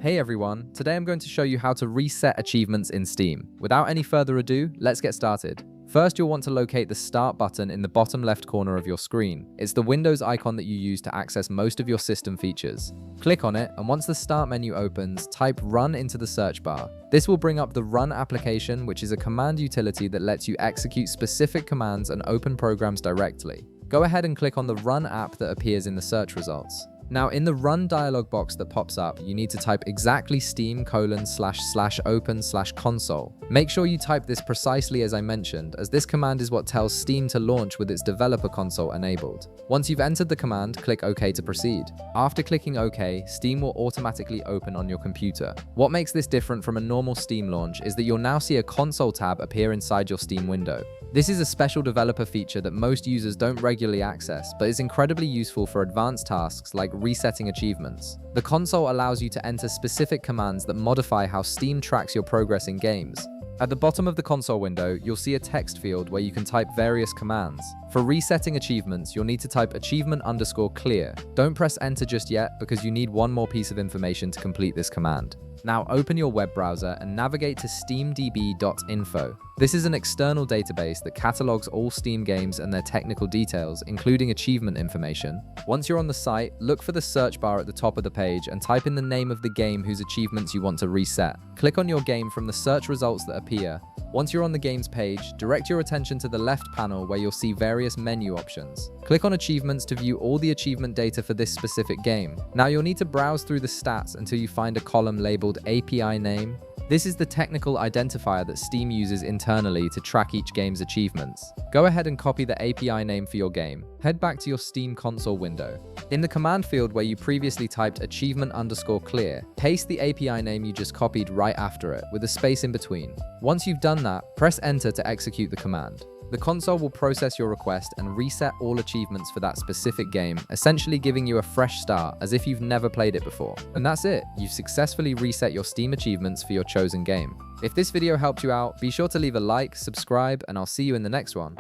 Hey everyone, today I'm going to show you how to reset achievements in Steam. Without any further ado, let's get started. First, you'll want to locate the Start button in the bottom left corner of your screen. It's the Windows icon that you use to access most of your system features. Click on it, and once the Start menu opens, type Run into the search bar. This will bring up the Run application, which is a command utility that lets you execute specific commands and open programs directly. Go ahead and click on the Run app that appears in the search results. Now, in the Run dialog box that pops up, you need to type exactly steam://open/console. Make sure you type this precisely as I mentioned, as this command is what tells Steam to launch with its developer console enabled. Once you've entered the command, click OK to proceed. After clicking OK, Steam will automatically open on your computer. What makes this different from a normal Steam launch is that you'll now see a console tab appear inside your Steam window. This is a special developer feature that most users don't regularly access, but is incredibly useful for advanced tasks like resetting achievements. The console allows you to enter specific commands that modify how Steam tracks your progress in games. At the bottom of the console window, you'll see a text field where you can type various commands. For resetting achievements, you'll need to type achievement_clear. Don't press enter just yet because you need one more piece of information to complete this command. Now open your web browser and navigate to steamdb.info. This is an external database that catalogs all Steam games and their technical details, including achievement information. Once you're on the site, look for the search bar at the top of the page and type in the name of the game whose achievements you want to reset. Click on your game from the search results that appear. Once you're on the game's page, direct your attention to the left panel where you'll see various menu options. Click on Achievements to view all the achievement data for this specific game. Now you'll need to browse through the stats until you find a column labeled API name. This is the technical identifier that Steam uses internally to track each game's achievements. Go ahead and copy the API name for your game. Head back to your Steam console window. In the command field where you previously typed achievement_clear, paste the API name you just copied right after it, with a space in between. Once you've done that, press enter to execute the command. The console will process your request and reset all achievements for that specific game, essentially giving you a fresh start as if you've never played it before. And that's it, you've successfully reset your Steam achievements for your chosen game. If this video helped you out, be sure to leave a like, subscribe, and I'll see you in the next one.